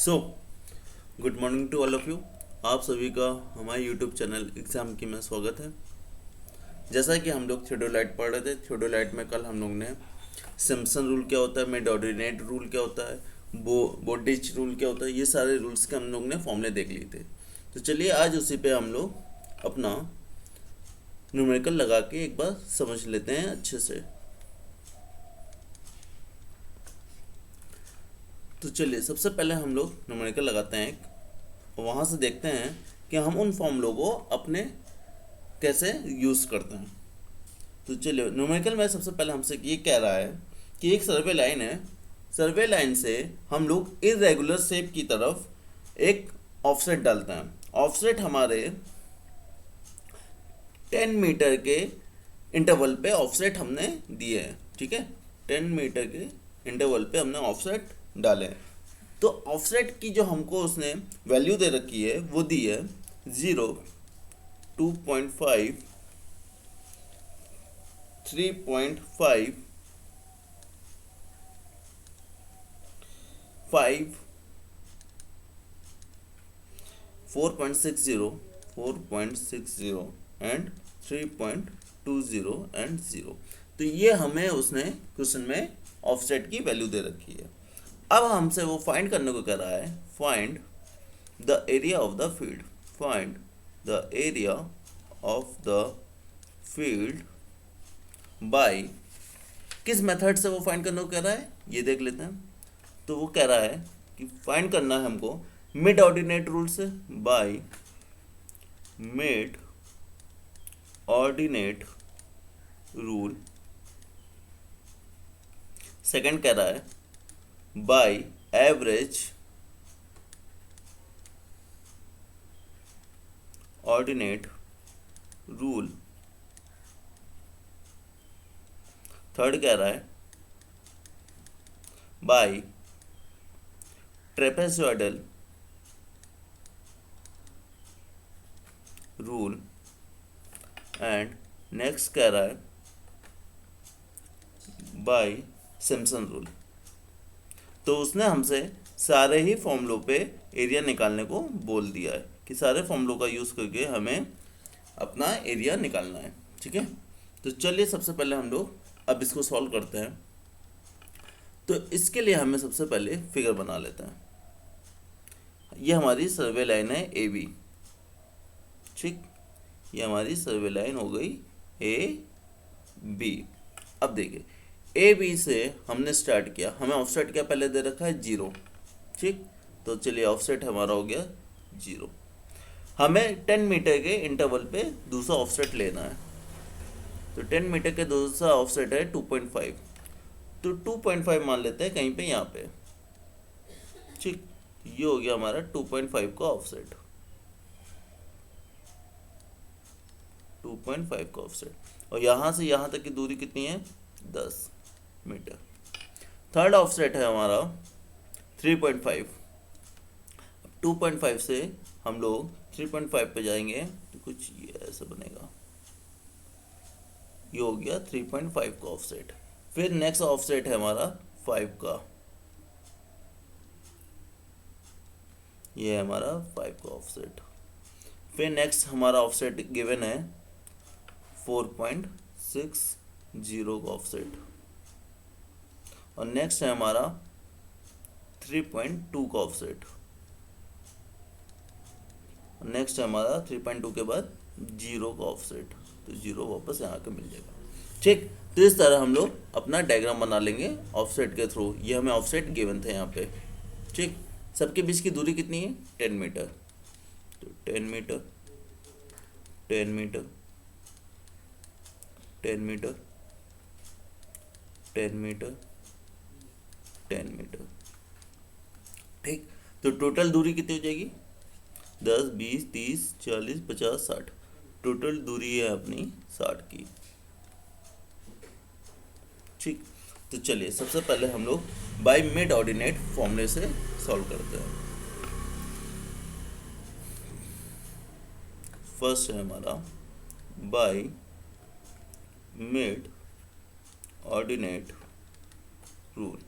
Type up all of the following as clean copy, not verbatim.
So good morning to all of you. आप सभी का हमारे यूट्यूब चैनल एग्ज़ाम की में स्वागत है। जैसा कि हम लोग थियोडोलाइट पढ़ रहे थे, थियोडोलाइट में कल हम लोग ने सिम्पसन रूल क्या होता है, मिड ऑर्डिनेट रूल क्या होता है, बोर्डिच रूल क्या होता है, ये सारे रूल्स के हम लोग ने फॉर्मूले देख लिए थे। तो चलिए आज उसी पे हम लोग अपना न्यूमेरिकल लगा के एक बार समझ लेते हैं अच्छे से। तो चलिए सबसे पहले हम लोग न्यूमेरिकल लगाते हैं वहाँ से देखते हैं कि हम उन फॉर्मूलों को अपने कैसे यूज़ करते हैं। तो चलिए न्यूमेरिकल में सबसे पहले हमसे ये कह रहा है कि एक सर्वे लाइन है, सर्वे लाइन से हम लोग इरेगुलर शेप की तरफ एक ऑफसेट डालते हैं। ऑफसेट हमारे 10 मीटर के इंटरवल पे ऑफसेट हमने दिए हैं, ठीक है। 10 मीटर के इंटरवल पे हमने ऑफसेट डाले हैं। तो ऑफसेट की जो हमको उसने वैल्यू दे रखी है वो दी है 0, 2.5, 3.5, 5, 4.60, 4.60 एंड 3.20 एंड 0। तो ये हमें उसने क्वेश्चन में ऑफसेट की वैल्यू दे रखी है। अब हमसे वो फाइंड करने को कह रहा है, find the area of the field, find the area of the field by, किस मेथड से वो फाइंड करने को कह रहा है ये देख लेते हैं। तो वो कह रहा है कि फाइंड करना है हमको मिड ऑर्डिनेट रूल से, by mid ordinate rule. Second कह रहा है by average ordinate rule. Third कह रहा है by trapezoidal rule. And next कह रहा है बाय सिम्पसन रूल। तो उसने हमसे सारे ही फॉर्मूलों पे एरिया निकालने को बोल दिया है कि सारे फॉर्मूलों का यूज़ करके हमें अपना एरिया निकालना है, ठीक है। तो चलिए सबसे पहले हम लोग अब इसको सॉल्व करते हैं। तो इसके लिए हमें सबसे पहले फिगर बना लेते हैं। ये हमारी सर्वे लाइन है ए बी, ठीक। ये हमारी सर्वे लाइन हो गई ए बी। अब देखिए ए बी से हमने स्टार्ट किया, हमें ऑफसेट क्या पहले दे रखा है 0, ठीक। तो चलिए ऑफसेट हमारा हो गया 0। हमें 10 मीटर के इंटरवल पे दूसरा ऑफसेट लेना है। तो 10 मीटर के दूसरा ऑफसेट है 2.5। तो 2.5 मान लेते हैं कहीं पे यहाँ पे, ठीक। ये हो गया हमारा 2.5 का ऑफसेट, 2.5 का ऑफसेट। और यहाँ से यहाँ तक की दूरी कितनी है 10 मीटर। थर्ड ऑफसेट है हमारा 3.5। 2.5 से हम लोग 3.5 पे जाएंगे तो कुछ ये ऐसा बनेगा, ये हो गया 3.5 का ऑफसेट। फिर नेक्स्ट ऑफसेट है हमारा 5 का, ये है हमारा 5 का ऑफसेट। फिर नेक्स्ट हमारा ऑफसेट गिवन है 4.60 का ऑफसेट। और नेक्स्ट है हमारा 3.2 का ऑफसेट। नेक्स्ट है हमारा 3.2 के बाद 0 का ऑफसेट। तो 0 वापस यहाँ के मिल जाएगा, ठीक। तो इस तरह हम लोग अपना डायग्राम बना लेंगे ऑफसेट के थ्रू। ये हमें ऑफसेट गिवन थे यहाँ पे, ठीक। सबके बीच की दूरी कितनी है 10 मीटर। तो 10 metre, 10 metre, 10 metre, 10 metre, 10 metre, ठीक। तो टोटल दूरी कितनी हो जाएगी 10, 20, 30, 40, 50, 60। टोटल दूरी है अपनी 60 की, ठीक। तो चलिए सबसे पहले हम लोग बाय मिड ऑर्डिनेट फॉर्मूले से सॉल्व करते हैं। फर्स्ट है हमारा बाय मिड ऑर्डिनेट रूल।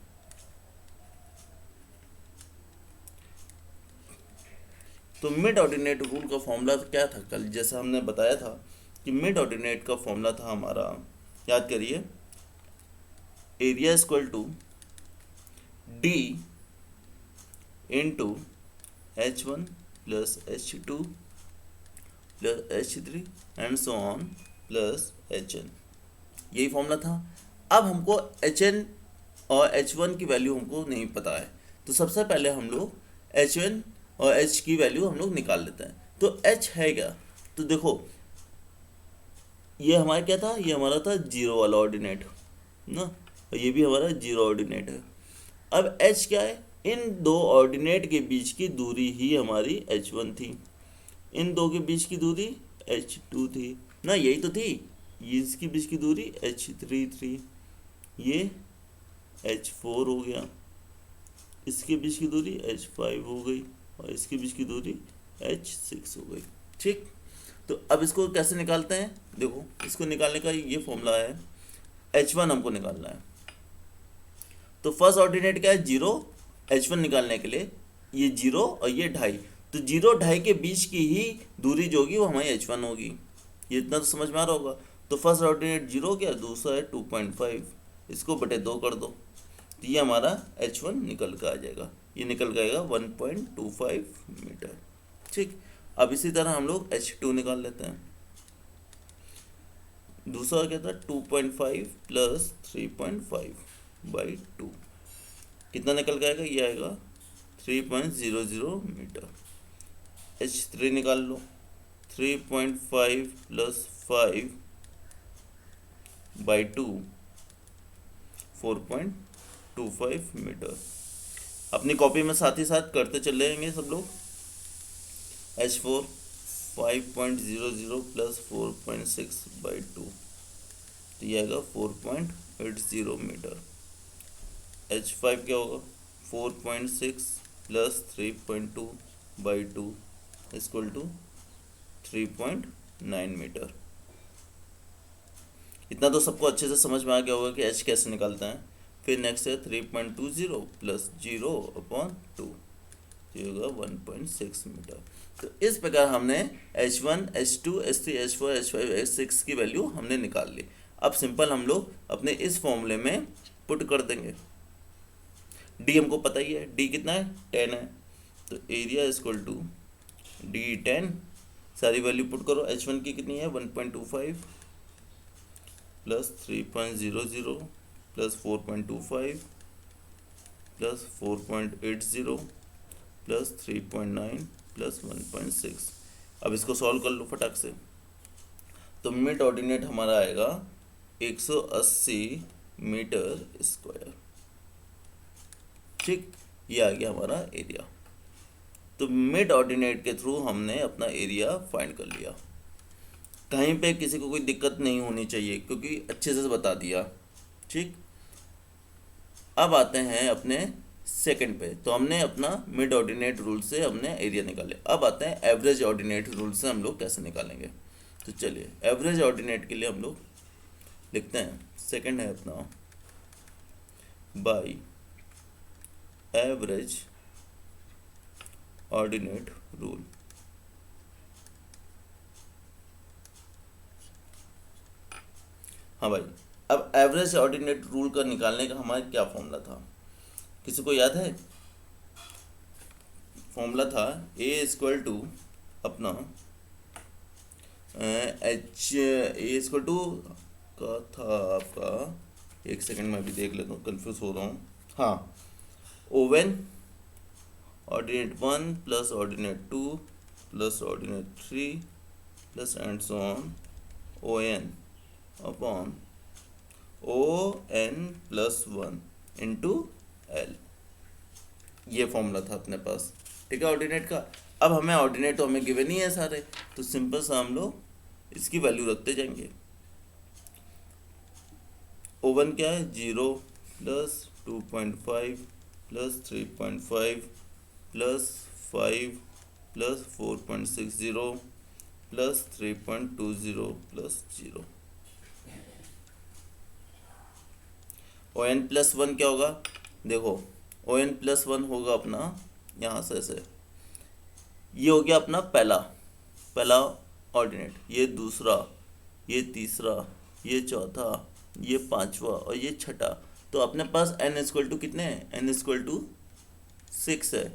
तो मिड ऑर्डिनेट रूल का फॉर्मूला क्या था? कल जैसा हमने बताया था कि मिड ऑर्डिनेट का फॉर्मूला था हमारा, याद करिए, area equal to D into H1 plus H2 plus H3 and so on plus HN, यही फॉर्मूला था। अब हमको HN और H1 की वैल्यू हमको नहीं पता है, तो सबसे पहले हम लोग H1 और H की वैल्यू हम लोग निकाल लेते हैं। तो H है क्या? तो देखो ये हमारा क्या था, ये हमारा था जीरो वाला ऑर्डिनेट ना, और ये भी हमारा जीरो ऑर्डिनेट है। अब H क्या है? इन दो ऑर्डिनेट के बीच की दूरी ही हमारी H1 थी, इन दो के बीच की दूरी H2 थी ना, यही तो थी। ये इसके बीच की दूरी H3 थी, ये H4 हो गया, इसके बीच की दूरी H5 हो गई, और इसके बीच की दूरी H6 हो गई। ठीक, तो अब इसको कैसे निकालते हैं? देखो, इसको निकालने का ये फॉर्मूला है, H1 हमको निकालना है। तो फर्स्ट ऑर्डिनेट क्या है? जीरो। H1 निकालने के लिए ये जीरो और ये ढाई, तो जीरो ढाई के बीच की ही दूरी जो होगी वो हमारी H1 होगी। ये इतना तो समझ में आ रहा होगा। तो फर्स्ट ऑर्डिनेट जीरो हो गया, दूसरा है 2.5, इसको बटे 2 कर दो, तो ये हमारा H1 निकल कर आ जाएगा, ये निकल जाएगा 1.25 मीटर। ठीक, अब इसी तरह हम लोग H2 निकाल लेते हैं। दूसरा क्या था? 2.5 प्लस 3.5/2, कितना निकल के आएगा? ये आएगा 3.00 मीटर। H3 निकाल लो, 3.5 प्लस 5/2, 4.25 मीटर। अपनी कॉपी में साथ ही साथ करते चले जाएंगे सब लोग। H4 5.00 प्लस 4.6/2, तो ये आएगा 4.80 मीटर। H5 क्या होगा? 4.6 प्लस 3.2/2 इक्वल टू 3.9 मीटर। इतना तो सबको अच्छे से समझ में आ गया होगा कि H कैसे निकालते हैं। फिर नेक्स्ट है 3.20 प्लस 0/2, ये होगा 1.6 मीटर। तो इस प्रकार हमने H1, H2, H3, H4, H5, H6 की वैल्यू हमने निकाल ली। अब सिंपल हम लोग अपने इस फॉर्मूले में पुट कर देंगे। D हमको पता ही है, D कितना है? 10 है, तो एरिया इक्वल टू D10, सारी वैल्यू पुट करो। H1 की कितनी है? 1.25 plus 3.00 plus 4.25 plus 4.80 plus 3.9 plus 1.6। अब इसको सॉल्व कर लो फटाक से। तो मिड ऑर्डिनेट हमारा आएगा 180 मीटर स्क्वायर। ठीक, ये आ गया हमारा एरिया। तो मिड ऑर्डिनेट के थ्रू हमने अपना एरिया फाइंड कर लिया। कहीं पे किसी को कोई दिक्कत नहीं होनी चाहिए, क्योंकि अच्छे से बता दिया। ठीक, अब आते हैं अपने सेकंड पे। तो हमने अपना मिड ऑर्डिनेट रूल से हमने एरिया निकाले। अब आते हैं एवरेज ऑर्डिनेट रूल से हम लोग कैसे निकालेंगे। तो चलिए, एवरेज ऑर्डिनेट के लिए हम लोग लिखते हैं, सेकंड है अपना बाय एवरेज ऑर्डिनेट रूल। हाँ भाई, अब एवरेज ऑर्डिनेट रूल का निकालने का हमारा क्या फॉर्मूला था? किसी को याद है? फॉर्मूला था A इक्वल टू अपना H, A इक्वल टू का था आपका, एक सेकंड में भी देख लेता हूँ, कंफ्यूज हो रहा हूँ। हाँ, oven ordinate 1 plus ordinate 2 plus ordinate 3 plus and so on ON upon ON plus 1 into L। ये फॉर्मूला था अपने पास। ठीक है, ऑर्डिनेट का। अब हमें ऑर्डिनेट तो हमें गिवन ही है सारे, तो सिंपल सा हम लोग इसकी वैल्यू रखते जाएंगे। ओवन क्या है? 0 plus 2.5 plus 3.5 plus 5 plus 4.60 plus 3.20 plus 0। ON plus 1 क्या होगा? देखो, ON प्लस 1 होगा अपना यहाँ से ऐसे, ये हो गया अपना पहला पहला ऑर्डिनेट, ये दूसरा, ये तीसरा, ये चौथा, ये पांचवा और ये छठा। तो अपने पास n इक्वल टू कितने हैं, n इक्वल टू 6 है।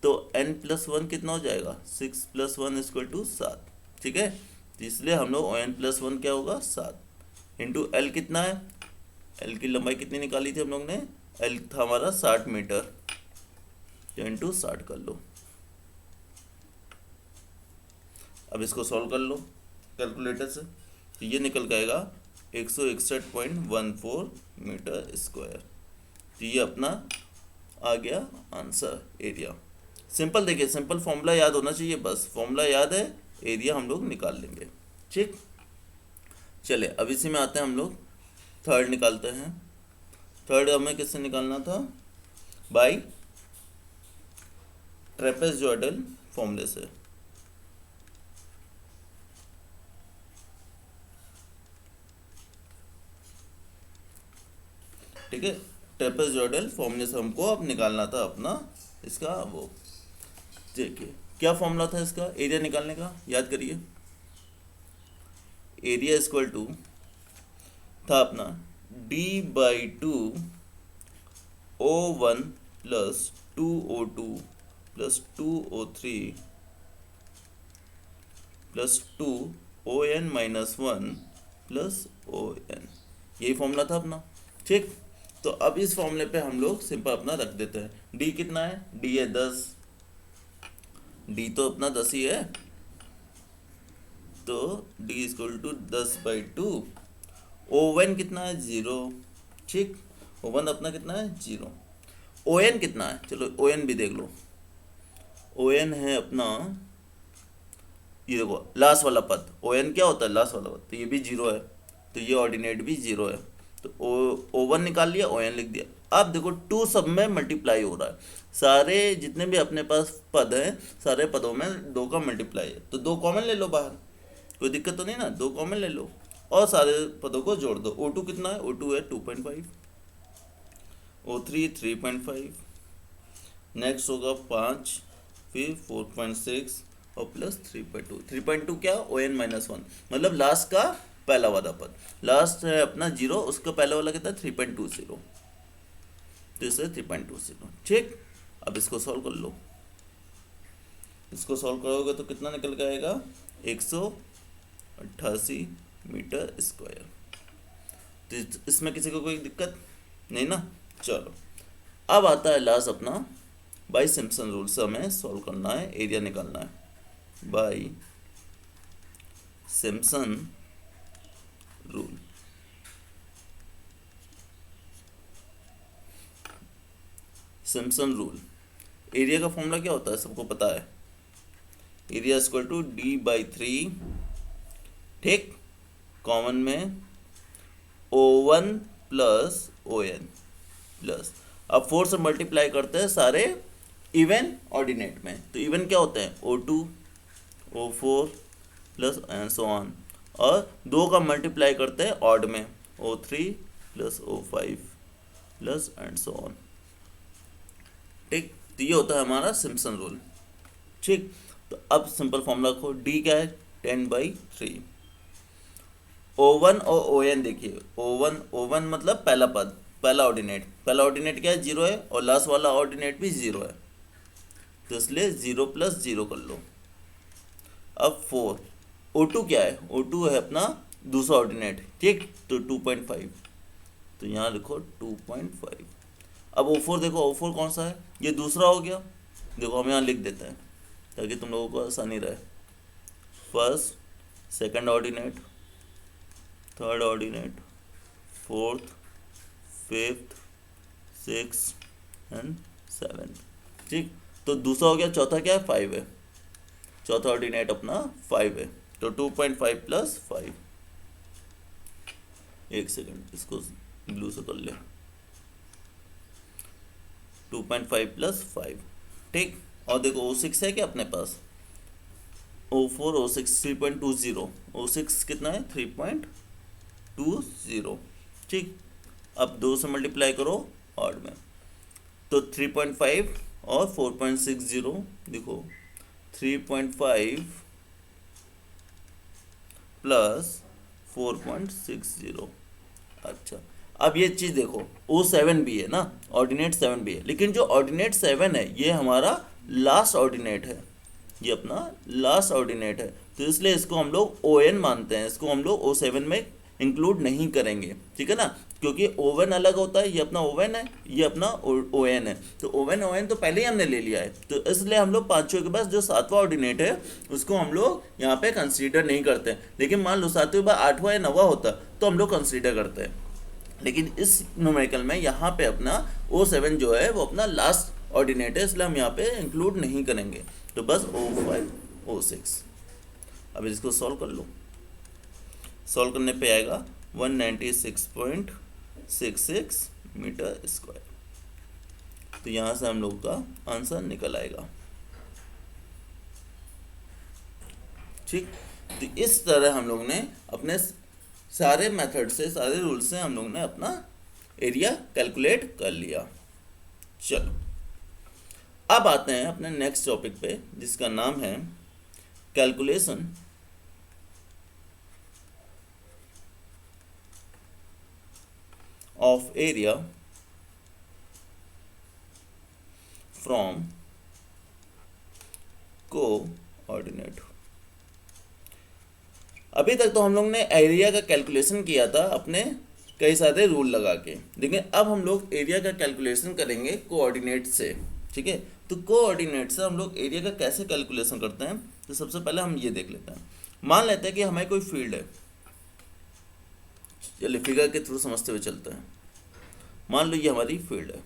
तो n प्लस वन कितना हो जाएगा, 6 प्लस वन इक्वल टू 7। ठीक है, तो इसलिए हम लोग n प्लस वन क्या होगा 7 इंटू एल कितना है, एल की लंबाई कितनी निकाली थी हम लोग ने, एल था हमारा 60 मीटर, तो इंटू 60 कर लो। अब इसको सॉल्व कर लो कैलकुलेटर से, तो ये निकल जाएगा 161.14 मीटर स्क्वायर। तो ये अपना आ गया आंसर, एरिया। सिंपल, देखिए सिंपल फॉर्मूला याद होना चाहिए, बस फॉर्मूला याद है, एरिया हम लोग निकाल लेंगे। ठीक, चले अब इसी में आते हैं हम लोग, थर्ड निकालते हैं। थर्ड हमें किससे निकालना था, बाई ट्रेपेजॉइडल फॉर्मूले से। ठीक है, ट्रेपेजॉइडल फॉर्मूले से हमको अब निकालना था अपना इसका वो, देखिए क्या फॉर्मूला था इसका एरिया निकालने का, याद करिए। एरिया इक्वल टू था अपना d/2 O1 plus 2O2 plus 2O3 plus 2ON minus 1 plus ON, यही फॉर्मूला था अपना। ठीक, तो अब इस फॉर्मूले पे हम लोग सिंपल अपना रख देते हैं। डी कितना है, डी है 10, डी तो अपना 10 ही है, तो डी इक्वल टू 10/2। ओवन कितना है 0, ठीक, ओवन अपना कितना है 0। ओएन कितना है, चलो ओएन भी देख लो। ओएन है अपना, ये देखो लास्ट वाला पद, ओएन क्या होता है लास्ट वाला पद, तो ये भी 0 है, तो ये ऑर्डिनेट भी 0 है। तो O1 निकाल लिया, ON लिख दिया। अब देखो 2 सब में मल्टीप्लाई हो रहा है, सारे जितने भी अपने पास पद हैं सारे पदों में 2 का मल्टीप्लाई है, तो 2 कॉमन ले लो बाहर, कोई दिक्कत तो नहीं ना, 2 कॉमन ले लो और सारे पदों को जोड़ दो। O2 कितना है, O2 है 2.5, O3 3.5, नेक्स्ट होगा 5, फिर 4.6 और प्लस 3.2। 3.2 क्या, ON माइनस 1, मतलब लास्ट का पहला वाला पद, लास्ट है अपना 0, उसका पहला वाला कितना 3.20, तो इसे 3.20। ठीक, अब इसको सॉल्व कर लो, इसको सॉल्व करोगे तो कितना निकल के आएगा 188 मीटर स्क्वायर। तो इसमें किसी को कोई दिक्कत नहीं ना। चलो अब आता है लास्ट अपना, बाई सिम्पसन रूल से हमें सॉल्व करना है, एरिया निकालना है by Simpson rule. Simpson rule, area का फॉर्मूला क्या होता है सबको पता है, एरिया इक्वल टू D/3, ठीक, कॉमन में O1 प्लस ON प्लस, अब 4 से मल्टीप्लाई करते हैं सारे इवन ऑर्डिनेट में, तो इवन क्या होते हैं O2 O4 plus and so on, और 2 का मल्टीप्लाई करते हैं ऑड में O3 plus O5 plus and so on. ठीक, तो ये होता है हमारा सिम्पसन रूल। ठीक, तो अब सिंपल फॉर्मूला को, डी क्या है 10/3, O1 और ON देखिए, O1 मतलब पहला पद, पहला ऑर्डिनेट क्या है 0 है, और लास्ट वाला ऑर्डिनेट भी 0 है, तो इसलिए 0 प्लस 0 कर लो। अब 4, O2 क्या है, O2 है अपना दूसरा ऑर्डिनेट, ठीक, तो 2.5, तो यहाँ लिखो 2.5। अब O4 देखो, O4 कौन सा है, ये दूसरा हो गया, देखो हम यहाँ लिख देते हैं ताकि तुम लोगों को आसानी रहे। First, second ordinate, third ordinate, fourth, fifth, six and seventh. ठीक, तो दूसरा हो गया, चौथा क्या है 5 है, चौथा ऑर्डिनेट अपना 5 है, तो 2.5 प्लस 5, एक सेकंड इसको ब्लू से कर ले, 2.5 प्लस 5। ठीक, और देखो O6 है क्या अपने पास, O4 O6 3.20, O6 कितना है 3.20। ठीक, अब 2 से मल्टीप्लाई करो ऑड में, तो 3.5 और 4.60, देखो 3.5 प्लस 4.60। अच्छा, अब ये चीज़ देखो, O7 भी है ना, ऑर्डिनेट 7 भी है, लेकिन जो ऑर्डिनेट 7 है ये हमारा लास्ट ऑर्डिनेट है, ये अपना लास्ट ऑर्डिनेट है, तो इसलिए इसको हम लोग ON मानते हैं, इसको हम लोग O7 में इंक्लूड नहीं करेंगे, ठीक है ना, क्योंकि O1 अलग होता है, ये अपना O1 है, ये अपना ON है, तो ON तो पहले ही हमने ले लिया है, तो इसलिए हम लोग पाँचों के पास जो सातवां ऑर्डिनेट है उसको हम लोग यहाँ पे कंसीडर नहीं करते हैं। लेकिन मान लो सातवें के बाद आठवां या नौवां होता तो हम लोग कंसीडर करते हैं, लेकिन इस न्यूमेरिकल में यहाँ पे अपना O7 जो है वो अपना लास्ट ऑर्डिनेट है, इसलिए हम यहाँ पे इंक्लूड नहीं करेंगे, तो बस O5 O6। अब इसको सॉल्व कर लो, सॉल्व करने पे आएगा 196.66 मीटर स्क्वायर, तो यहाँ से हम लोग का आंसर निकल आएगा। ठीक, तो इस तरह हम लोग ने अपने सारे मेथड से, सारे रूल से हम लोग ने अपना एरिया कैलकुलेट कर लिया। चलो अब आते हैं अपने नेक्स्ट टॉपिक पे, जिसका नाम है calculation of area from coordinate. अभी तक तो हम लोग ने एरिया का कैलकुलेशन किया था अपने कई सारे रूल लगा के, लेकिन अब हम लोग एरिया का कैलकुलेशन करेंगे कोऑर्डिनेट से, ठीक है। तो कोऑर्डिनेट से हम लोग एरिया का कैसे कैलकुलेशन करते हैं, तो सबसे पहले हम ये देख लेते हैं। मान लेते हैं कि हमारी कोई फील्ड है, चलिए फिगर के थ्रू समझते हुए चलते हैं। मान लो ये हमारी फील्ड है,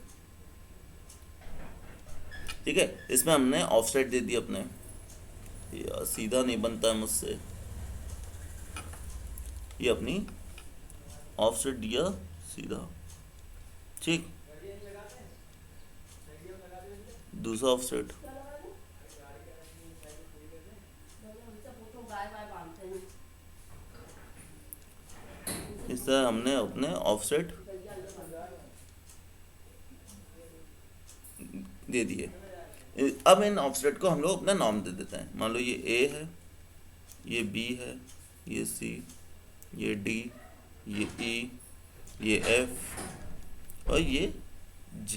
ठीक है, इसमें हमने ऑफसेट दे दिया अपने, यार सीधा नहीं बनता है मुझसे, ये अपनी ऑफसेट दिया सीधा, ठीक, दूसरा ऑफसेट, इस तरह हमने अपने ऑफसेट दे दिए। अब इन ऑफसेट को हम लोग अपना नाम दे देते हैं। मान लो ये A है, ये B है, ये C, ये D, ये E, ये F और ये G,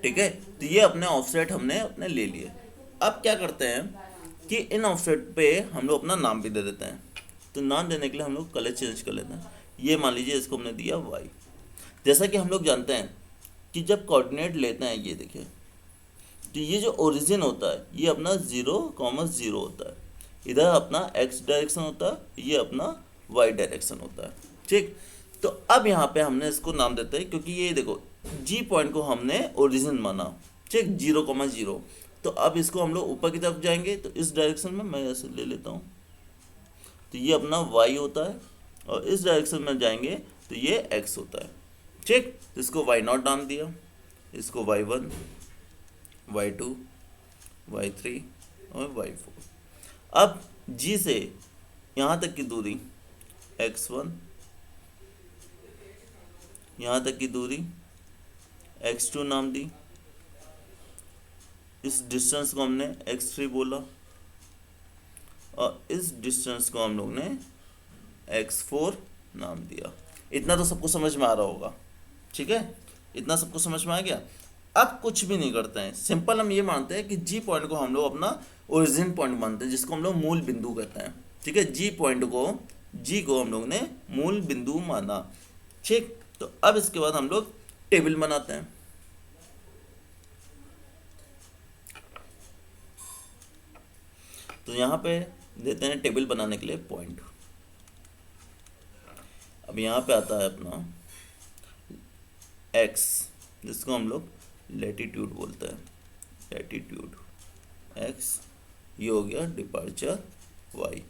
ठीक है। तो ये अपने ऑफसेट हमने अपने ले लिए। अब क्या करते हैं कि इन ऑफसेट पे हम लोग अपना नाम भी दे देते हैं। तो नाम देने के लिए हम लोग कलर चेंज कर लेते हैं। ये मान लीजिए इसको हमने दिया Y। जैसा कि हम लोग जानते हैं कि जब कोऑर्डिनेट लेते हैं, ये देखिए, तो ये जो ओरिजिन होता है ये अपना 0,0 होता है, इधर अपना x डायरेक्शन होता है, ये अपना y डायरेक्शन होता है, ठीक। तो अब यहाँ पे हमने इसको नाम देते हैं, क्योंकि ये देखो G पॉइंट को हमने ओरिजिन माना, ठीक, 0,0। तो अब इसको हम लोग ऊपर की तरफ जाएंगे, तो इस डायरेक्शन में मैं ऐसे ले लेता हूँ, तो ये अपना y होता है, और इस डायरेक्शन में जाएंगे तो ये x होता है, ठीक। तो इसको y0 नाम दिया, इसको y1, y2, y3 और y4। अब G से यहाँ तक की दूरी x1, यहाँ तक की दूरी x2 नाम दी, इस डिस्टेंस को हमने x3 बोला, और इस डिस्टेंस को हम लोग ने x4 नाम दिया। इतना तो सबको समझ में आ रहा होगा, ठीक है, इतना सबको समझ में आ गया। अब कुछ भी नहीं करते हैं, सिंपल हम ये मानते हैं कि G पॉइंट को हम लोग अपना ओरिजिन पॉइंट मानते हैं, जिसको हम लोग मूल बिंदु कहते हैं, ठीक है। G पॉइंट को, G को हम लोग ने मूल बिंदु माना, ठीक। तो अब इसके बाद हम लोग टेबल बनाते हैं। तो यहाँ पे देते हैं टेबल बनाने के लिए पॉइंट। अब यहाँ पे आता है अपना x, जिसको हम लोग लैटिट्यूड बोलते हैं, लैटिट्यूड x, ये हो गया डिपार्चर y।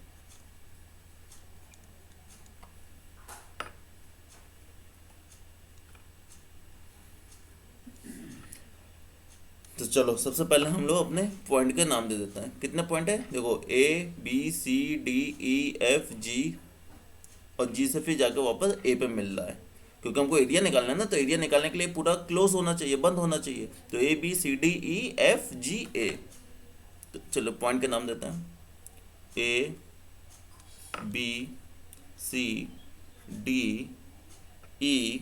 तो चलो सबसे पहले हम लोग अपने पॉइंट के नाम दे देते हैं। कितने पॉइंट है देखो, A B C D E F G, और G से फिर जाके वापस A पे मिल रहा है, क्योंकि हमको एरिया निकालना है ना, तो एरिया निकालने के लिए पूरा क्लोज होना चाहिए, बंद होना चाहिए। तो A B C D E F G A, तो चलो पॉइंट के नाम देते हैं, A B C D E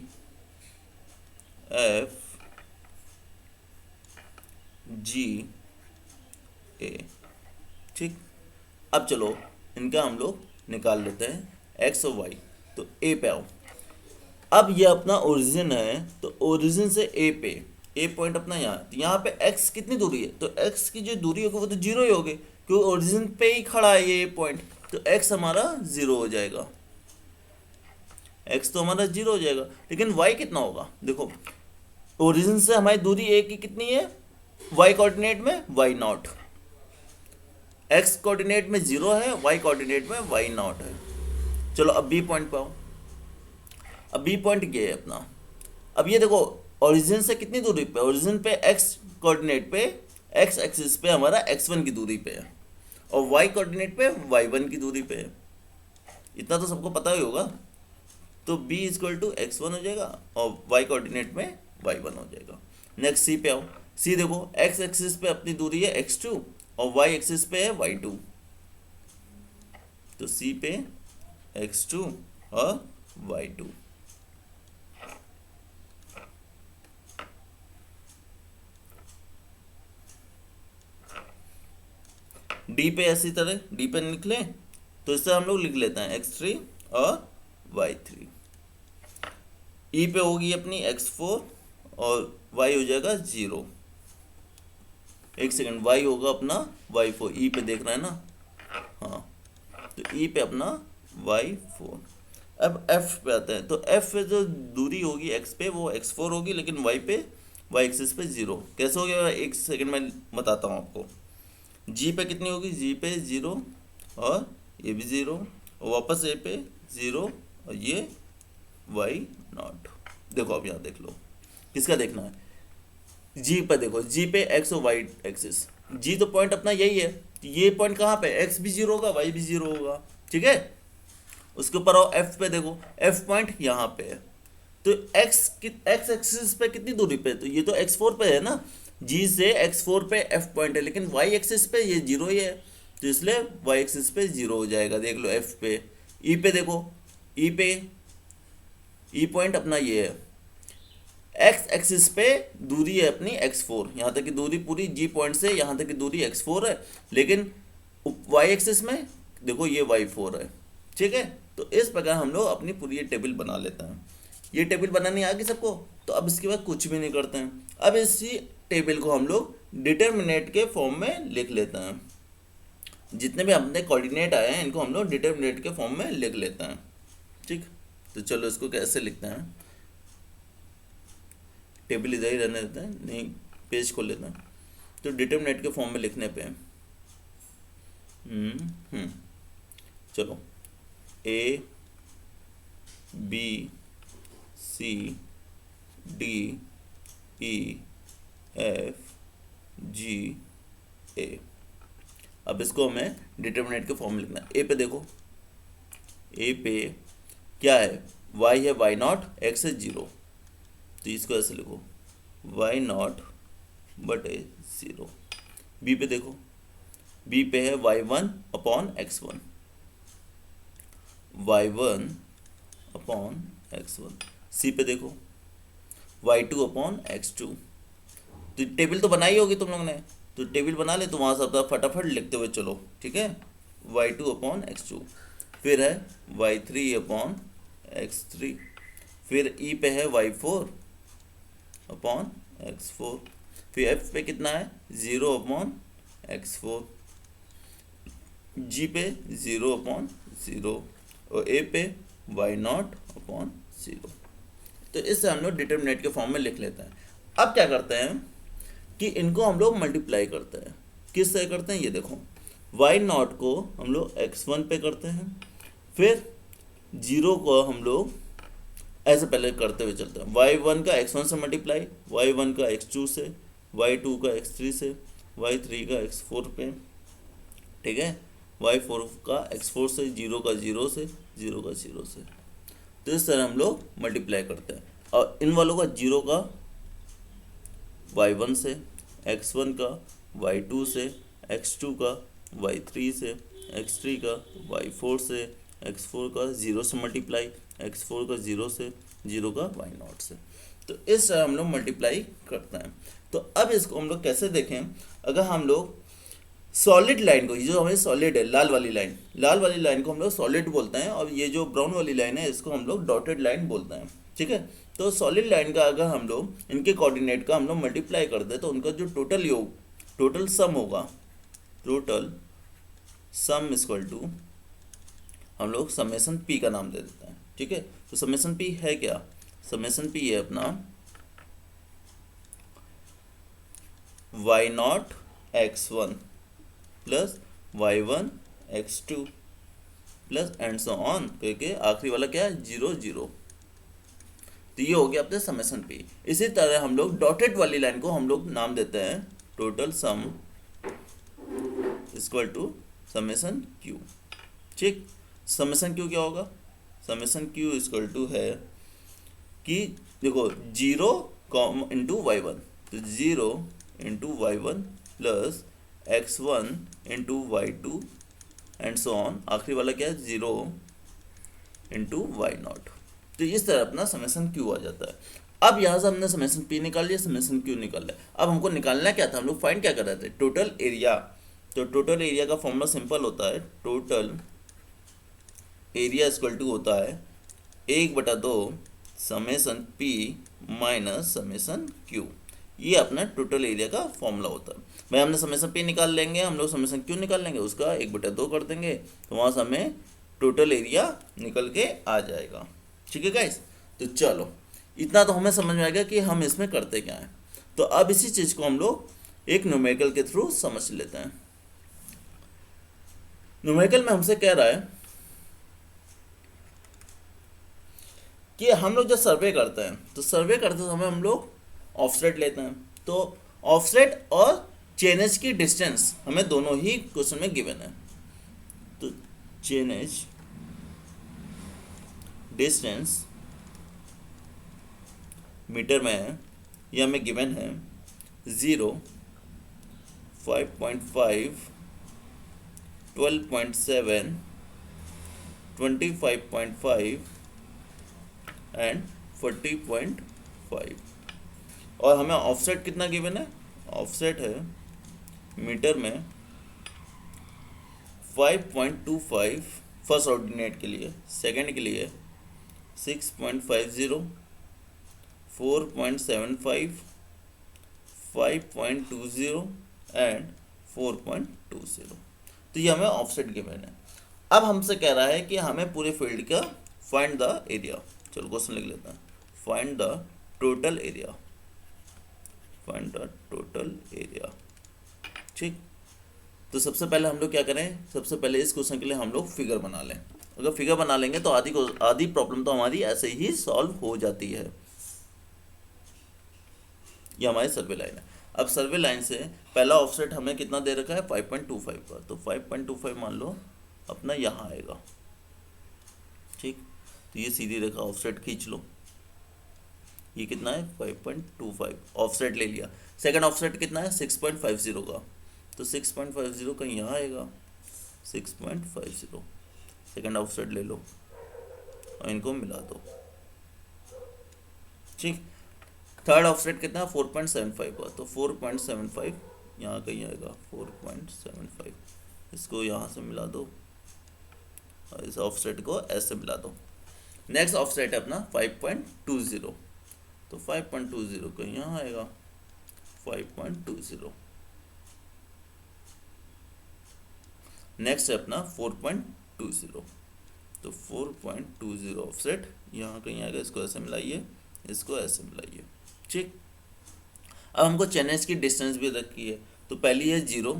F G A. ठीक, अब चलो इनका हम लोग निकाल लेते हैं एक्स और वाई। तो ए पे आओ। अब ये अपना ओरिजिन है, तो ओरिजिन से ए पे, ए पॉइंट अपना यहाँ, तो यहाँ पे एक्स कितनी दूरी है, तो एक्स की जो दूरी होगी वो तो जीरो ही होगी, क्योंकि ओरिजिन पे ही खड़ा है ये पॉइंट, तो एक्स हमारा जीरो हो जाएगा, एक्स तो हमारा जीरो हो जाएगा। लेकिन वाई कितना होगा, देखो ओरिजिन से हमारी दूरी ए की कितनी है, वाई कोऑर्डिनेट में वाई नॉट, एक्स कोऑर्डिनेट में जीरो है, वाई कोऑर्डिनेट में वाई नॉट है। चलो अब बी पॉइंट पे आओ। अब बी पॉइंट ये है अपना। अब ये देखो ओरिजिन से कितनी दूरी पे, ओरिजिन पे एक्स कोऑर्डिनेट पे, एक्स एक्सिस पे हमारा x1 की दूरी पे है, और y कोऑर्डिनेट पे y1 की दूरी पे है। इतना तो सबको पता ही होगा। तो b इक्वल टू x1 हो जाएगा और y कोऑर्डिनेट में y1 हो जाएगा। नेक्स्ट सी पे आओ। सी देखो x एक्सिस पे अपनी दूरी है x2 और y एक्सिस पे है y2, तो सी पे x2 और y2। डी पे ऐसी तरह डी पे निकले, तो इससे हम लोग लिख लेते हैं x3 और y3। ई पे होगी अपनी x4 और y हो जाएगा 0। एक सेकंड, y होगा अपना y4, ई पे देख रहे हैं ना, हाँ, तो ई पे अपना y4। अब f पे आते हैं, तो f पे जो दूरी होगी x पे वो x4 होगी, लेकिन y पे y एक्सिस पे 0। कैसे हो गया, एक सेकंड में बताता हूँ आपको। जी पे कितनी होगी, जी पे 0 और ये भी 0 और वापस ए पे 0 और ये y नॉट। देखो अब यहाँ देख लो, किसका देखना है, जी पे देखो, जी पे x और y एक्सिस, जी तो पॉइंट अपना यही है, ये पॉइंट कहाँ पे, x भी 0 होगा y भी 0 होगा, ठीक है। उसके ऊपर आओ f पे देखो, f पॉइंट यहाँ पे है, तो x एक्सिस पे कितनी दूरी पे, तो ये तो x4 पे है ना, g से x4 पे f पॉइंट है, लेकिन y एक्सिस पे ये 0 ही है, तो इसलिए y एक्सिस पे 0 हो जाएगा। देख लो f पे। e पे देखो, e पे e पॉइंट अपना ये है, x एक्सिस पे दूरी है अपनी x4, यहाँ तक की दूरी पूरी g पॉइंट से यहाँ तक की दूरी x4 है, लेकिन y एक्सिस में देखो ये y4 है, ठीक है। तो इस प्रकार हम लोग अपनी पूरी ये टेबल बना लेते हैं। ये टेबल बनानी आ गई सबको, तो अब इसके बाद कुछ भी नहीं करते हैं। अब इसी टेबल को हम लोग डिटर्मिनेट के फॉर्म में लिख लेते हैं। जितने भी हमने कोऑर्डिनेट आए हैं इनको हम लोग डिटर्मिनेट के फॉर्म में लिख लेते हैं, ठीक। तो चलो इसको कैसे लिखते हैं, टेबल इधर ही रहने देते हैं, नहीं पेज खोल लेते हैं। तो डिटर्मिनेट के फॉर्म में लिखने पे चलो A B C D E F G A. अब इसको हमें डिटर्मिनेट के फॉर्म में लिखना है। ए पे देखो, ए पे क्या है, y है y नॉट, x है 0, तो इसको ऐसे लिखो y नॉट बटे 0। बी पे देखो, बी पे है y1 upon x1, y1 upon x1। सी पे देखो y2 अपॉन x2। तो टेबल तो बनाई होगी तुम लोगों ने, तो टेबल बना ले, तो वहाँ से फटाफट लिखते हुए चलो, ठीक है। y2 अपॉन x2, फिर है y3 अपॉन x3, फिर e पे है y4 अपॉन x4, फिर f पे कितना है 0 अपॉन x4, g पे 0 अपॉन 0 और a पे y नॉट अपॉन 0। तो इससे हम लोग डिटर्मिनेट के फॉर्म में लिख लेते हैं। अब क्या करते हैं कि इनको हम लोग मल्टीप्लाई करते हैं। किस से करते हैं, ये देखो, y नॉट को हम लोग x1 पे करते हैं, फिर 0 को हम लोग ऐसे पहले करते हुए चलते हैं, y1 का x1 से मल्टीप्लाई, y1 का x2 से, y2 का x3 से, y3 का x4 पे, ठीक है, y4 का x4 से, 0 का 0 से, 0 का 0 से। तो इस तरह हम लोग मल्टीप्लाई करते हैं, और इन वालों का 0 का y1 से, x1 का y2 से, x2 का y3 से, x3 का y4 से, x4 का 0 से मल्टीप्लाई, x4 का 0 से, 0 का y0 से। तो इस तरह हम लोग मल्टीप्लाई करते हैं। तो अब इसको हम लोग कैसे देखें, अगर हम लोग सॉलिड लाइन को, ये जो हमारी सॉलिड है लाल वाली लाइन को हम लोग सॉलिड बोलते हैं, और ये जो ब्राउन वाली लाइन है इसको हम लोग डॉटेड लाइन बोलते हैं, ठीक है। तो सॉलिड लाइन का अगर हम लोग इनके कोऑर्डिनेट का हम लोग मल्टीप्लाई कर दे तो उनका जो टोटल योग, टोटल सम होगा, टोटल सम इक्वल टू हम लोग समेसन पी का नाम दे देते हैं, ठीक है। तो समेसन पी है क्या, समेसन पी है अपना y0 x1 plus y1 x2 plus and so on करके आखिरी वाला क्या है 0 0। तो ये हो गया अपने समेसन पी। इसी तरह हम लोग डॉटेड वाली लाइन को हम लोग नाम देते हैं total sum equal to summation Q, ठीक। समेसन क्यू क्या होगा, समेसन क्यू इक्वल टू है कि देखो 0 इंटू y1, तो 0 into y1 plus x1 into y2 and so on, आखिरी वाला क्या है 0 इंटू y0। तो इस तरह अपना समेसन क्यू आ जाता है। अब यहाँ से हमने समेसन पी निकाल लिया, समेसन क्यू निकाल लिया। अब हमको निकालना क्या था, हम लोग फाइंड क्या कर रहे थे, टोटल एरिया। तो टोटल एरिया का फॉर्मूला सिंपल होता है, टोटल एरिया इक्वल टू होता है 1/2 summation P minus summation Q. ये अपना टोटल एरिया का फॉर्मूला होता है। भाई हमने समेसन पी निकाल लेंगे, हम लोग समेसन क्यू निकाल लेंगे, उसका 1/2 कर देंगे, तो वहाँ से हमें टोटल एरिया निकल के आ जाएगा, ठीक है गाइस। तो चलो इतना तो हमें समझ में आएगा कि हम इसमें करते क्या हैं। तो अब इसी चीज़ को हम लोग एक न्यूमेरिकल के थ्रू समझ लेते हैं। न्यूमेरिकल में हमसे कह रहा है कि हम लोग जब सर्वे करते हैं तो सर्वे करते समय हम लोग ऑफसेट लेते हैं। तो ऑफसेट और चेनेज की डिस्टेंस हमें दोनों ही क्वेश्चन में गिवन है। तो चेनेज डिस्टेंस मीटर में है, ये हमें गिवन है 0, 5.5, 12.7, 25.5 एंड 40.5। और हमें ऑफसेट कितना गिवन है, ऑफसेट है मीटर में 5.25 फर्स्ट ऑर्डिनेट के लिए, सेकंड के लिए 6.50, 4.75, 5.20 एंड 4.20। तो ये हमें ऑफसेट गिवन है। अब हमसे कह रहा है कि हमें पूरे फील्ड का फाइंड द एरिया। चलो क्वेश्चन लिख लेते हैं, find the total area, find the total area, ठीक। तो सबसे पहले हम लोग क्या करें, सबसे पहले इस क्वेश्चन के लिए हम लोग फिगर बना लें। अगर फिगर बना लेंगे तो आधी प्रॉब्लम तो हमारी ऐसे ही सॉल्व हो जाती है। ये हमारी सर्वे लाइन है। अब सर्वे लाइन से पहला ऑफसेट हमें कितना दे रखा है 5.25 का, तो 5.25 मान लो अपना यहाँ आएगा, ठीक। तो ये सीधी रेखा ऑफसेट खींच लो, ये कितना है 5.25 ऑफसेट ले लिया। सेकंड ऑफसेट कितना है 6.50 का, तो 6.50 कहीं यहाँ आएगा 6.50, सेकंड ऑफसेट ले लो और इनको मिला दो, ठीक। थर्ड ऑफसेट कितना है 4.75 का, तो 4.75 यहाँ कहीं आएगा 4.75, इसको यहाँ से मिला दो और इस ऑफसेट को ऐसे मिला दो। नेक्स्ट ऑफसेट है अपना 5.20, तो 5.20 कहीं यहाँ आएगा 5.20। नेक्स्ट है अपना 4.20, तो 4.20 ऑफसेट यहाँ कहीं आएगा, इसको ऐसे मिलाइए, इसको ऐसे मिलाइए, ठीक। अब हमको चेनेज की डिस्टेंस भी रखी है, तो पहली है 0,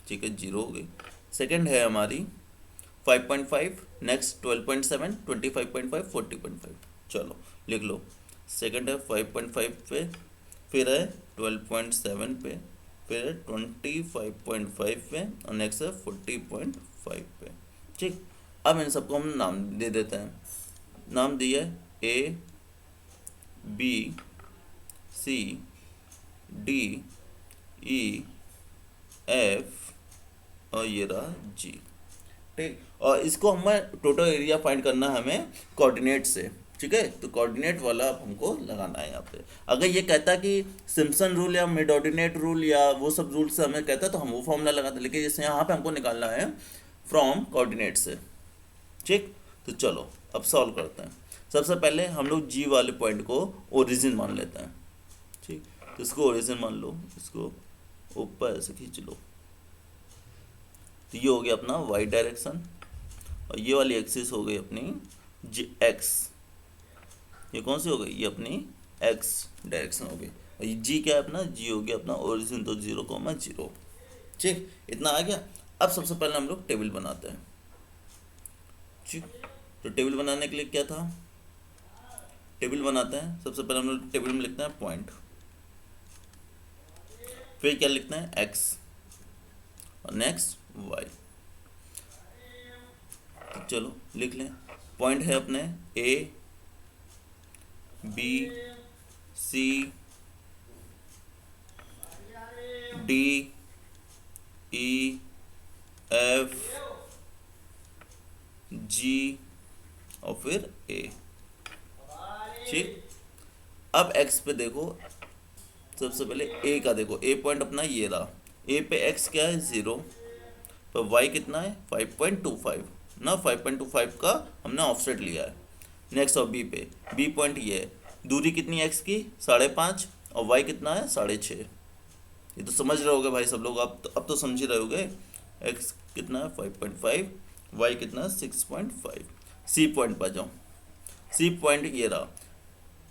ठीक है 0 हो गई। सेकंड है हमारी 5.5, नेक्स्ट 12.7, 25.5, 40.5। चलो लिख लो, सेकंड है 5.5 पे, फिर है 12.7 पे, फिर है 25.5 पे और नेक्स्ट है 40.5 पे, ठीक। अब इन सबको हम नाम दे देते हैं। नाम दिया है A, B, C, D, E, F और ये रहा जी। ठीक, और इसको हमें टोटल एरिया फाइंड करना है हमें कोऑर्डिनेट से। ठीक है, तो कोऑर्डिनेट वाला अब हमको लगाना है यहाँ पे। अगर ये कहता कि सिम्पसन रूल या मिड ऑर्डिनेट रूल या वो सब रूल से हमें कहता तो हम वो फॉर्मूला लगाते, लेकिन जैसे यहाँ पे हमको निकालना है फ्रॉम कोऑर्डिनेट से। ठीक, तो चलो अब सॉल्व करते हैं। सबसे पहले हम लोग जी वाले पॉइंट को ओरिजिन मान लेते हैं। ठीक, तो इसको ओरिजिन मान लो, इसको ऊपर ऐसे खींच लो, तो ये हो गया अपना वाई डायरेक्शन, और ये वाली एक्सिस हो गई अपनी जी एक्स। ये कौन सी हो गई, ये अपनी एक्स डायरेक्शन हो गई। और ये जी क्या है अपना, जी हो गया अपना ओरिजिन, तो 0,0। ठीक, इतना आ गया। अब सबसे पहले हम लोग टेबल बनाते हैं। ठीक, तो टेबल बनाने के लिए क्या था, टेबल बनाते हैं। सबसे पहले हम लोग टेबल में लिखते हैं पॉइंट, फिर क्या लिखते हैं एक्स, और नेक्स्ट वाई। तो चलो लिख लें। पॉइंट है अपने A B C D E F G और फिर ए। ठीक, अब एक्स पे देखो, सबसे पहले ए का देखो, ए पॉइंट अपना ये रहा, ए पे एक्स क्या है 0, तो वाई कितना है 5.25 ना, 5.25 का हमने ऑफसेट लिया है। नेक्स्ट और बी पे, बी पॉइंट ये है, दूरी कितनी है एक्स की 5.5, और वाई कितना है 6.5। ये तो समझ रहे होगे भाई सब लोग, अब तो समझ ही रहे होगे। एक्स कितना है 5.5, वाई कितना है 6.5। सी पॉइंट पर जाओ, सी पॉइंट ये रहा,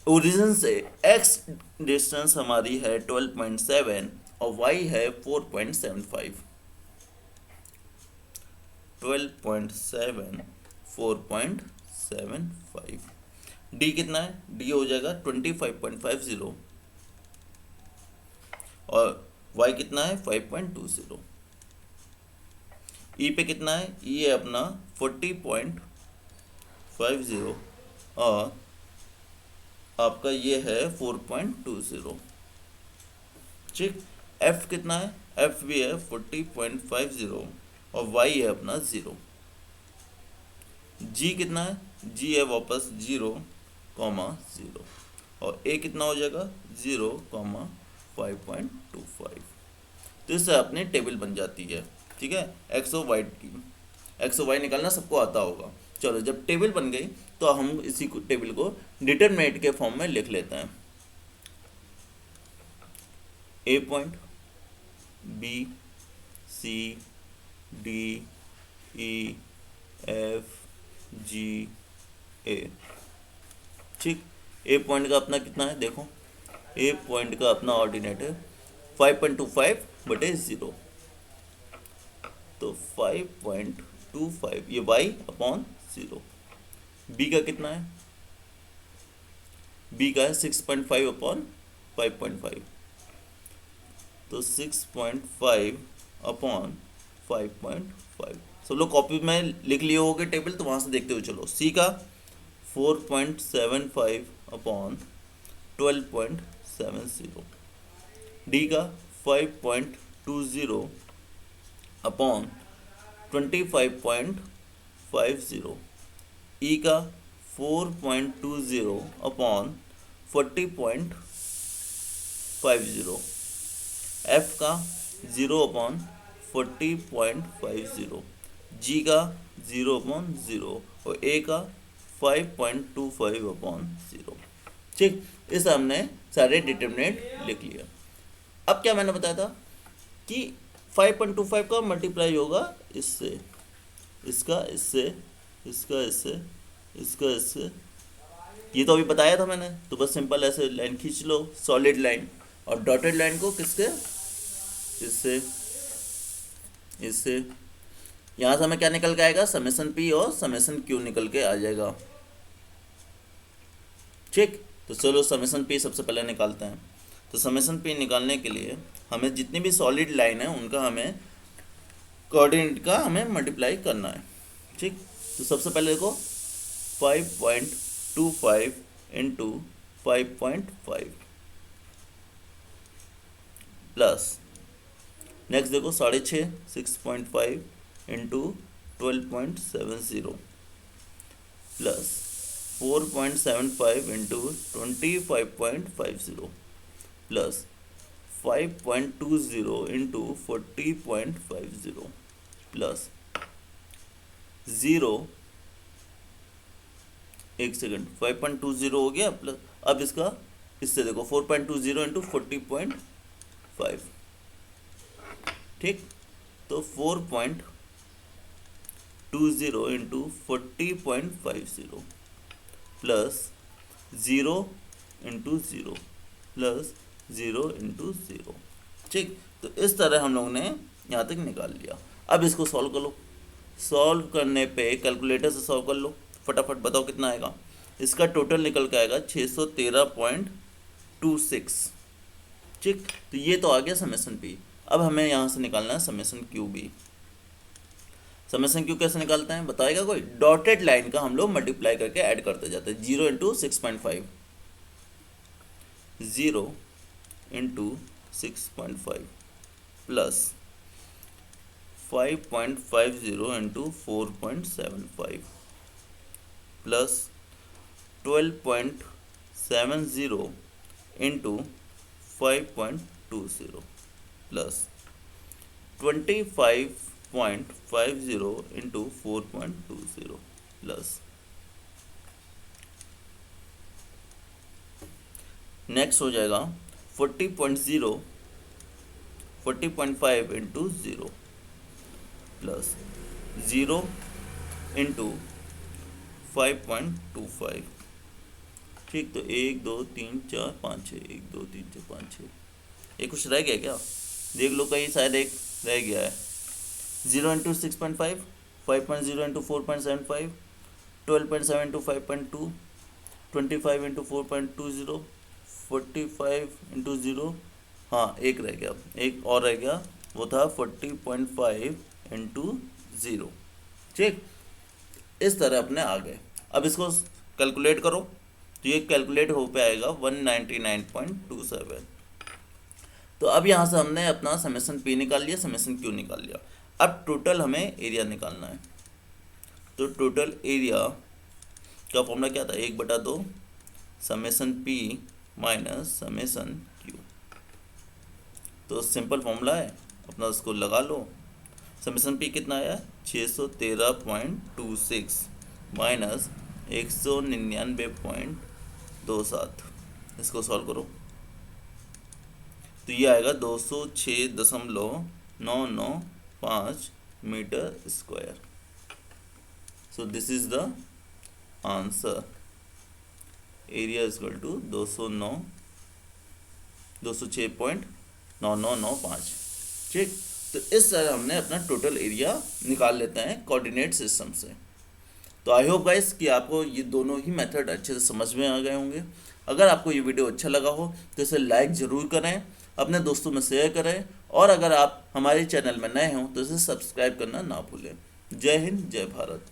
ओरिजिन से एक्स डिस्टेंस हमारी है 12.7 और वाई है 4.75। 12.7 4.75। डी कितना है, डी हो जाएगा 25.50 और वाई कितना है 5.20। ई पे कितना है, ई है अपना 40.50 और आपका ये है 4.20। ठीक, एफ कितना है, एफ भी है 40.50 और वाई है अपना 0। जी कितना है, जी है वापस 0,0 और ए कितना हो जाएगा 0,5.25। तो इससे अपनी टेबल बन जाती है। ठीक है, एक्स और वाई की, एक्स और वाई निकालना सबको आता होगा। चलो जब टेबल बन गई तो हम इसी को टेबल को डिटरमिनेंट के फॉर्म में लिख लेते हैं। A point B C D E F G A. ठीक, ए पॉइंट का अपना कितना है देखो, ए पॉइंट का अपना ऑर्डिनेट है 5.25/0, तो 5.25 ये y/0। बी का कितना है, बी का है 6.5/5.5, तो 6.5/5.5। सब लोग कॉपी में लिख लिए होगे टेबल, तो वहाँ से देखते हुए चलो। सी का 4.75/12.70, डी का 5.20/25.50, ई का 4.20/40.50, एफ का 0/40.50, जी का 0/0 और ए का 5.25/0। ठीक, इस हमने सारे डिटरमिनेंट लिख लिया। अब क्या मैंने बताया था कि 5.25 का मल्टीप्लाई होगा इससे, इसका इससे, इसका इससे, इसका इससे, ये तो अभी बताया था मैंने। तो बस सिंपल ऐसे लाइन खींच लो, सॉलिड लाइन, और डॉटेड लाइन को किसके, इससे, इससे। यहाँ से हमें क्या निकल के आएगा, समेसन पी और समेसन क्यू निकल के आ जाएगा। ठीक, तो चलो समेसन पी सबसे पहले निकालते हैं। तो समेसन पी निकालने के लिए हमें जितनी भी सॉलिड लाइन है उनका हमें कोऑर्डिनेट का हमें मल्टीप्लाई करना है। ठीक, तो सबसे पहले देखो 5.25 इंटू 5.5 प्लस, नेक्स्ट देखो 6.5 6.5 into 12.70 plus 4.75 into 25.50 plus 5.20 into 40.50 plus 0 एक सेकंड 5.20 हो गया प्लस अब इसका इससे देखो 4.20 इंटू 40.5 ठीक तो 4.20 into 40.50 plus 0 into 0 plus 0 into 0 ठीक तो इस तरह हम लोगों ने यहाँ तक निकाल लिया। अब इसको सॉल्व कर लो। सॉल्व करने पे कैलकुलेटर से सॉल्व कर लो, फटाफट बताओ कितना आएगा। इसका टोटल निकल के आएगा 613.26 ठीक तो ये तो आ गया समेसन पी। अब हमें यहाँ से निकालना है summation Q B. Summation Q कैसे निकालते हैं बताएगा कोई? डॉटेड लाइन का हम लोग मल्टीप्लाई करके ऐड करते जाते हैं। 0 into 6.5 0 into 6.5 plus 5.50 into 4.75 plus 12.70 into 5.20 plus 25.50 into 4.20 plus next हो जाएगा 40.5 इंटू 0 प्लस 0 इंटू 5.25 ठीक तो 1 2 3 4 5 6 1 2 3 4 5 6 ये कुछ रह गया क्या देख लो कहीं शायद एक रह गया है। 0 into 6.5 5.0 into 4.75 12.7 into 5.2 25 into 4.20 45 into 0 हाँ एक रह गया, एक और रह गया वो था 40.5 इंटू 0 ठीक इस तरह अपने आ गए। अब इसको कैलकुलेट करो तो ये कैलकुलेट हो पे आएगा 199.27। तो अब यहाँ से हमने अपना समेसन पी निकाल लिया, समेसन क्यू निकाल लिया। अब टोटल हमें एरिया निकालना है। तो टोटल एरिया का फॉर्मूला क्या था 1/2 summation P minus summation Q. तो सिंपल फॉर्मूला है अपना उसको लगा लो। समेसन पी कितना आया 613.26 माइनस 199.27 इसको सॉल्व करो तो ये आएगा 206.995 metre square. So this is the answer. Area equal to 206.9995 ठीक तो इस तरह हमने अपना टोटल एरिया निकाल लेते हैं कोऑर्डिनेट सिस्टम से। तो आई होप गाइस कि आपको ये दोनों ही मेथड अच्छे से समझ में आ गए होंगे। अगर आपको ये वीडियो अच्छा लगा हो तो इसे लाइक ज़रूर करें, अपने दोस्तों में शेयर करें और अगर आप हमारे चैनल में नए हों तो इसे सब्सक्राइब करना ना भूलें। जय हिंद जय भारत।